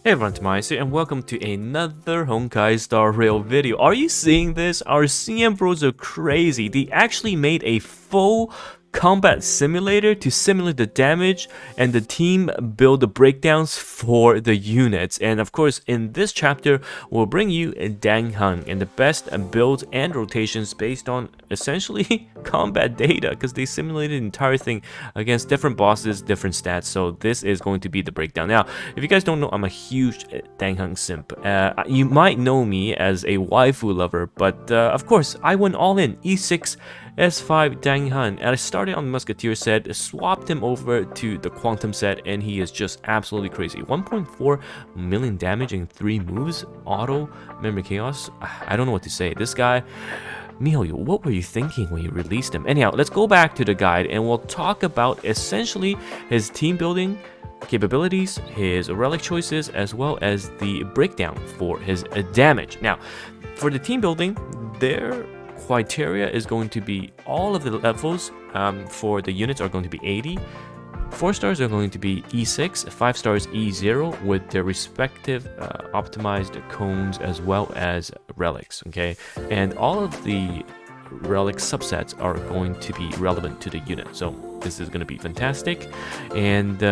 Hey everyone, TimaeuSS and welcome to another Honkai Star Rail video. Are you seeing this? Our CM bros are crazy. They actually made a full combat simulator to simulate the damage and the team build the breakdowns for the units. And of course, in this chapter, we'll bring you Heng and the best builds and rotations based on essentially combat data, because they simulated the entire thing against different bosses, different stats. So this is going to be the breakdown. Now, if you guys don't know, I'm a huge Heng simp. You might know me as a waifu lover, but of course, I went all in. E6 S5 Heng, and I started on the Musketeer set, swapped him over to the Quantum set, and he is just absolutely crazy. 1.4 million damage in 3 moves, auto, memory chaos. I don't know what to say. This guy, Mihoyo, what were you thinking when you released him? Anyhow, let's go back to the guide and we'll talk about essentially his team building capabilities, his relic choices, as well as the breakdown for his damage. Now, for the team building, their criteria is going to be all of the levels for the units are going to be 80. 4 stars are going to be E6, 5 stars E0 with their respective optimized cones as well as relics, okay? And all of the relic subsets are going to be relevant to the unit, so this is going to be fantastic. And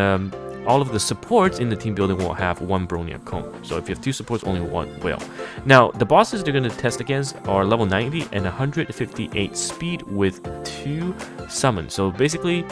all of the supports in the team building will have 1 Bronya cone. So if you have 2 supports, only 1 will. Now, the bosses they're going to test against are level 90 and 158 speed with 2 summons. So basically,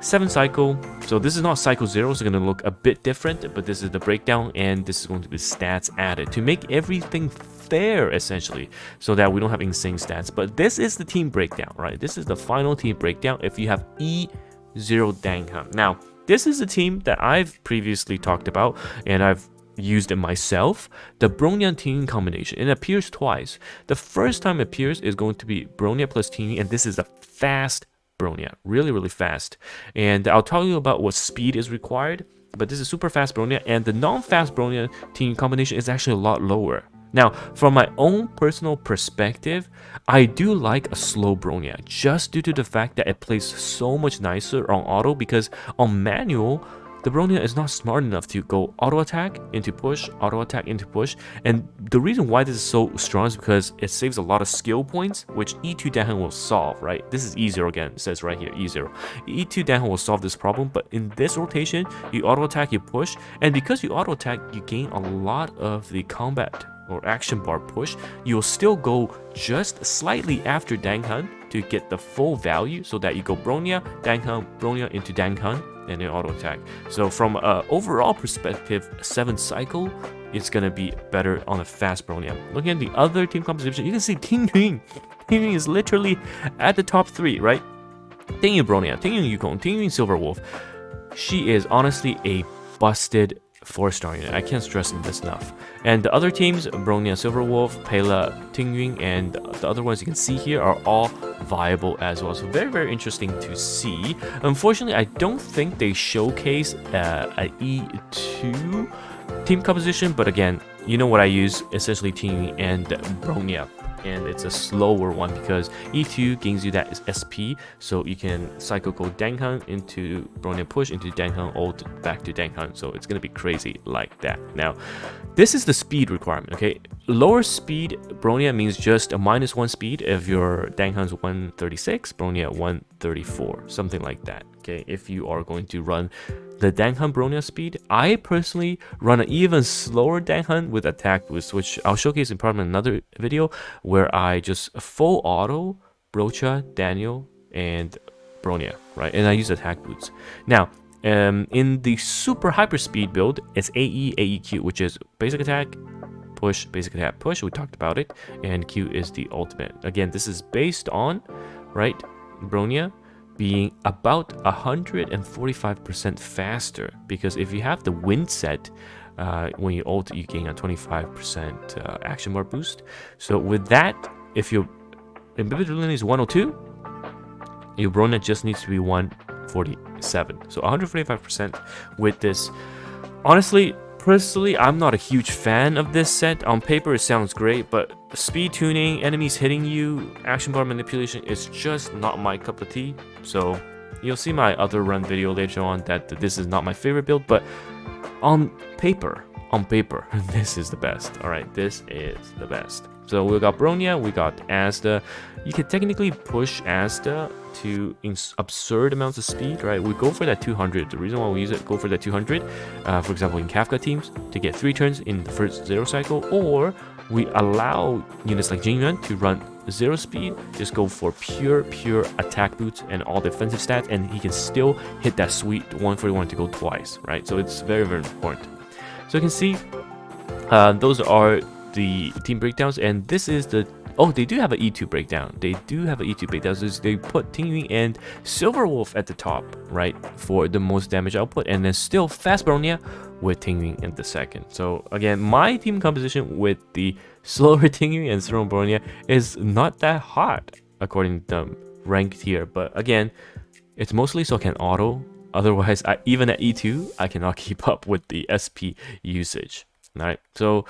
7 cycle. So this is not cycle 0, so it's going to look a bit different, but this is the breakdown, and this is going to be stats added to make everything fair, essentially, so that we don't have insane stats. But this is the team breakdown, right? This is the final team breakdown if you have E0 Heng. Now, this is a team that I've previously talked about, and I've used it myself. The Bronya Ting combination. It appears twice. The first time it appears is going to be Bronya plus Ting, and this is a fast Bronya. Really fast. And I'll tell you about what speed is required, but this is super fast Bronya, and the non-fast Bronya Ting combination is actually a lot lower. Now, from my own personal perspective, I do like a slow Bronya, just due to the fact that it plays so much nicer on auto, because on manual, the Bronya is not smart enough to go auto attack into push, auto attack into push. And the reason why this is so strong is because it saves a lot of skill points, which E2 Heng will solve, right? This is E0 again, it says right here, E0. E2 Heng will solve this problem, but in this rotation, you auto attack, you push, and because you auto attack, you gain a lot of the combat or action bar push. You'll still go just slightly after Heng to get the full value, so that you go Bronya, Bronya into Heng, and then auto attack. So from an overall perspective, 7 cycle, it's gonna be better on a fast Bronya. Looking at the other team composition, you can see Tingyun. Tingyun is literally at the top 3, right? Tingyun Bronya, Tingyun Yukong, Tingyun Silver Wolf. She is honestly a busted 4-star unit. I can't stress this enough. And the other teams, Bronya, Silver Wolf, Pela, Tingyun, and the other ones you can see here are all viable as well. So very interesting to see. Unfortunately, I don't think they showcase a E2 team composition, but again, you know what I use, essentially Tingyun and Bronya. And it's a slower one because E2 gains you that SP, so you can cycle go Heng into Bronya push into Heng ult back to Heng, so it's gonna be crazy like that. Now, this is the speed requirement, okay? Lower speed Bronya means just a -1 speed if your Heng's 136, Bronya 134, something like that, okay? If you are going to run the Heng Bronya speed, I personally run an even slower Heng with attack boost, which I'll showcase in probably another video, where I just full auto Brocha, Daniel, and Bronya, right? And I use attack boots. Now, in the super hyper speed build, it's AE, AEQ, which is basic attack, push, basic attack, push. We talked about it, and Q is the ultimate. Again, this is based on, right, Bronya being about 145% faster, because if you have the wind set, when you ult, you gain a 25% action bar boost. So with that, if your ability is 102, your Bronya just needs to be 147. So 145% with this. Honestly, personally, I'm not a huge fan of this set. On paper, it sounds great, but speed tuning, enemies hitting you, action bar manipulation is just not my cup of tea. So you'll see my other run video later on that this is not my favorite build, but on paper, on paper, this is the best. All right, this is the best. So we got Bronya, we got Asta. You can technically push Asta to absurd amounts of speed, right? We go for that 200. The reason why we use it, go for that 200, for example, in Kafka teams, to get 3 turns in the first 0 cycle, or we allow units like Jingyuan to run 0 speed, just go for pure attack boots and all defensive stats, and he can still hit that sweet 141 to go twice, right? So it's very important. So you can see those are the team breakdowns, and this is the they do have an E2 breakdown. They do have an E2 breakdown. So they put Tingyu and Silverwolf at the top, right, for the most damage output, and then still Fast Bronya with Tingyu in the second. So again, my team composition with the slower Tingyu and slower Bronya is not that hot according to the ranked here, but again, it's mostly so I can auto. Otherwise, even at E2, I cannot keep up with the SP usage. All right, so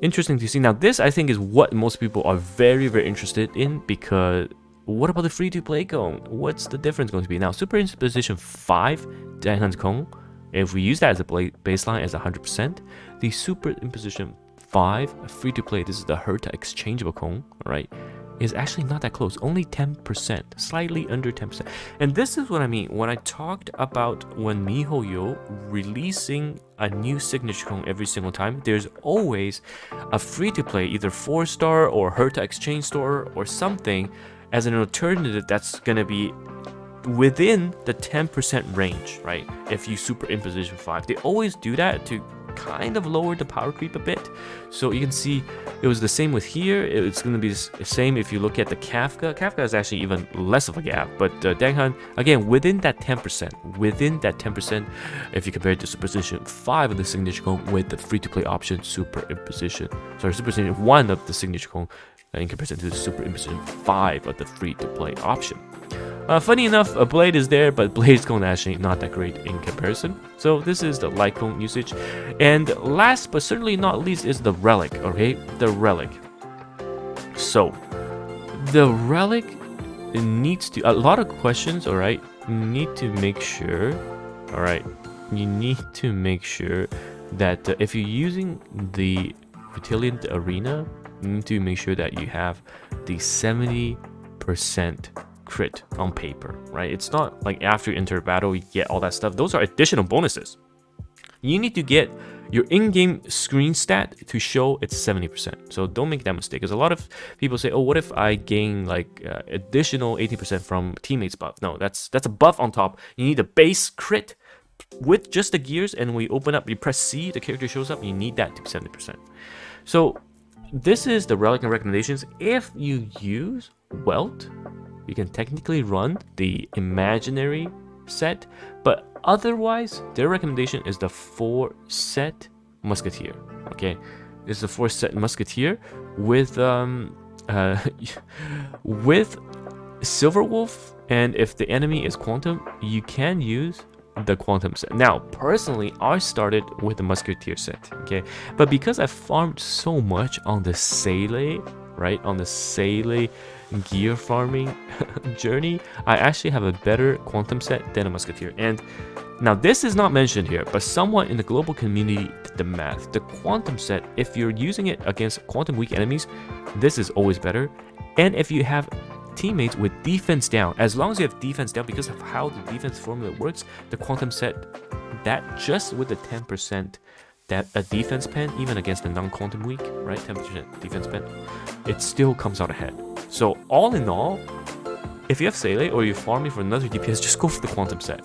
interesting to see. Now, this I think is what most people are very interested in, because what about the free-to-play cone? What's the difference going to be? Now, Super Imposition 5 Danhan's cone, if we use that as a baseline as 100%, the Super Imposition 5 free-to-play, this is the Herta exchangeable cone, right, is actually not that close, only 10%, slightly under 10%. And this is what I mean when I talked about when miHoYo releasing a new signature cone every single time, there's always a free-to-play, either 4-star or Herta exchange store or something as an alternative that's gonna be within the 10% range, right? If you Super Imposition 5, they always do that to kind of lower the power creep a bit. So you can see it was the same with here. It's going to be the same if you look at the Kafka. Kafka is actually even less of a gap, but Danghan, again, within that 10%, if you compare it to Super Imposition 5 of the signature cone with the free-to-play option Super Imposition 1 of the signature cone in comparison to the Super Imposition 5 of the free-to-play option. Funny enough, a Blade is there, but Blade's cone actually not that great in comparison. So this is the light cone usage. And last but certainly not least is the Relic, okay? The Relic. So, the Relic needs to... A lot of questions, alright? You need to make sure... Alright? You need to make sure that if you're using the Retilient Arena, you need to make sure that you have the 70% crit on paper, right? It's not like after you enter battle you get all that stuff. Those are additional bonuses. You need to get your in-game screen stat to show it's 70%. So don't make that mistake, because a lot of people say, oh, what if I gain like additional 80% from teammates buff? No, that's a buff on top. You need a base crit with just the gears, and when you open up, you press C, the character shows up, you need that to 70%. So this is the Relic and recommendations. If you use Welt, you can technically run the imaginary set, but otherwise their recommendation is the 4-set Musketeer. Okay, it's the 4-set Musketeer with with Silverwolf, and if the enemy is Quantum, you can use the Quantum set. Now, personally, I started with the Musketeer set, okay, but because I farmed so much on the Seele, right, on the Seele gear farming journey, I actually have a better Quantum set than a Musketeer. And now this is not mentioned here, but someone in the global community did the math. The Quantum set, if you're using it against Quantum weak enemies, this is always better. And if you have teammates with defense down, as long as you have defense down, because of how the defense formula works, the Quantum set, that just with the 10% that a defense pen, even against the non-Quantum weak, right, 10% defense pen, it still comes out ahead. So all in all, if you have Seele or you're farming for another DPS, just go for the Quantum set,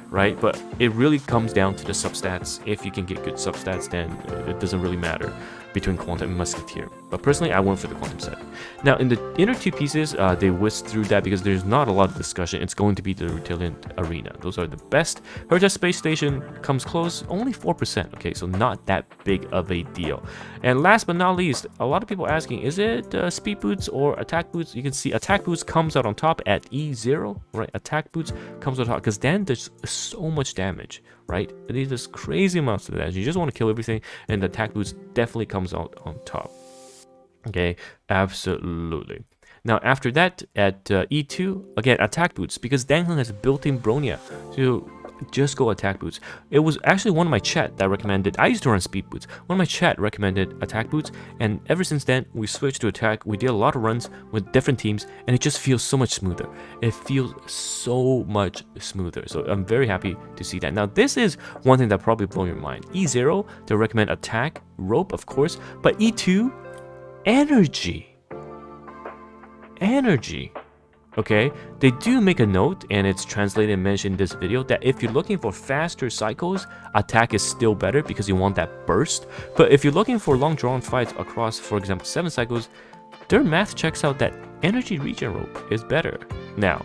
right? But it really comes down to the substats. If you can get good substats, then it doesn't really matter between Quantum and Musketeer. But personally, I went for the Quantum set. Now, in the inner two pieces, they whisked through that because there's not a lot of discussion. It's going to be the Retilient Arena. Those are the best. Herta Space Station comes close, only 4%. Okay, so not that big of a deal. And last but not least, a lot of people asking, is it speed boots or attack boots? You can see attack boots comes out on top at E0, right? Attack boots comes out on top because then there's so much damage, right? There's this crazy amounts of damage. You just want to kill everything, and the attack boots definitely comes out on top. Okay, absolutely. Now after that, at E2, again, attack boots, because Dangheng has a built-in Bronya. So just go attack boots. It was actually one of my chat that recommended, I used to run speed boots. One of my chat recommended attack boots, and ever since then, we switched to attack. We did a lot of runs with different teams, and it just feels so much smoother. It feels so much smoother. So I'm very happy to see that. Now, this is one thing that probably blow your mind. E0, they recommend attack, rope, of course, but E2, energy. Energy. Okay, they do make a note, and it's translated and mentioned in this video, that if you're looking for faster cycles, attack is still better because you want that burst. But if you're looking for long drawn fights across, for example, 7 cycles, their math checks out that energy regen rope is better. Now,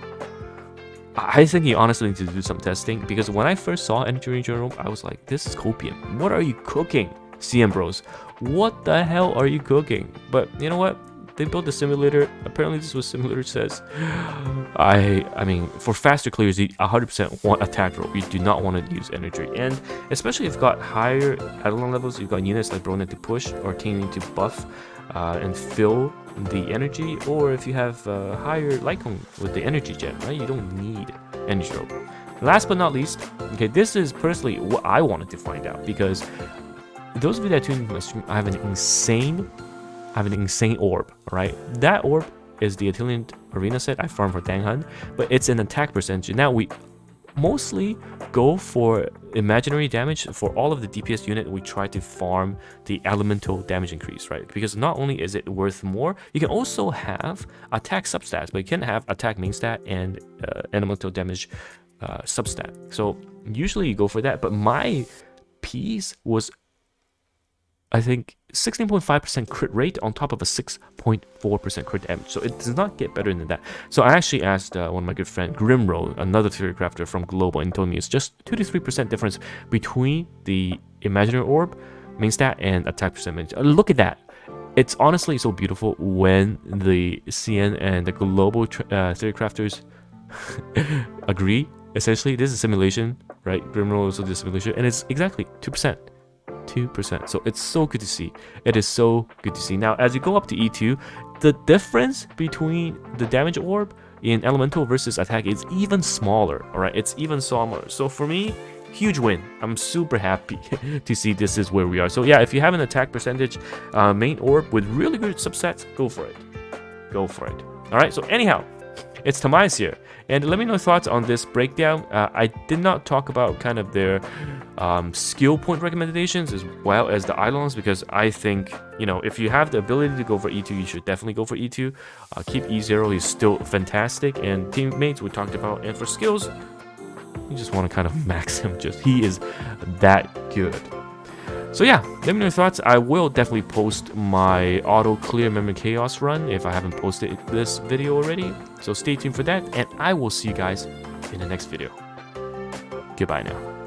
I think you honestly need to do some testing, because when I first saw energy regen rope, I was like, this is copium. What are you cooking, CM bros? What the hell are you cooking? But you know what? They built the simulator. Apparently this is what simulator says. I mean, for faster clears, you 100% want attack rope. You do not want to use energy. And especially if you've got higher Eidolon levels, you've got units like Bronin to push or King to buff and fill the energy. Or if you have higher Lycon with the energy gen, right? You don't need energy rope. Last but not least, okay, this is personally what I wanted to find out, because those of you that tune into my stream, I have an insane orb, right? That orb is the Atelian Arena set I farmed for Danghun, but it's an attack percentage. Now, we mostly go for imaginary damage. For all of the DPS unit, we try to farm the elemental damage increase, right? Because not only is it worth more, you can also have attack substats, but you can have attack main stat and elemental damage substat. So usually you go for that, but my piece was, I think, 16.5% crit rate on top of a 6.4% crit damage. So it does not get better than that. So I actually asked one of my good friend, Grimroll, another theory crafter from Global, and told me it's just 2 to 3% difference between the imaginary orb, main stat, and attack percentage. Look at that. It's honestly so beautiful when the CN and the Global theory crafters agree. Essentially, this is a simulation, right? Grimroll also did a simulation, and it's exactly 2%. 2%. So it's so good to see. It is so good to see. Now, as you go up to E2, the difference between the damage orb in elemental versus attack is even smaller. All right, it's even smaller. So for me, huge win. I'm super happy to see this is where we are. So yeah, if you have an attack percentage main orb with really good subsets, go for it. Go for it. All right. So anyhow, it's TimaeuSS here, and let me know your thoughts on this breakdown. I did not talk about kind of their skill point recommendations as well as the Eidolons, because I think, you know, if you have the ability to go for E2, you should definitely go for E2. Keep E0, he's still fantastic, and teammates we talked about, and for skills, you just want to kind of max him. Just he is that good. So yeah, let me know your thoughts. I will definitely post my auto clear memory chaos run if I haven't posted this video already. So stay tuned for that, and I will see you guys in the next video. Goodbye now.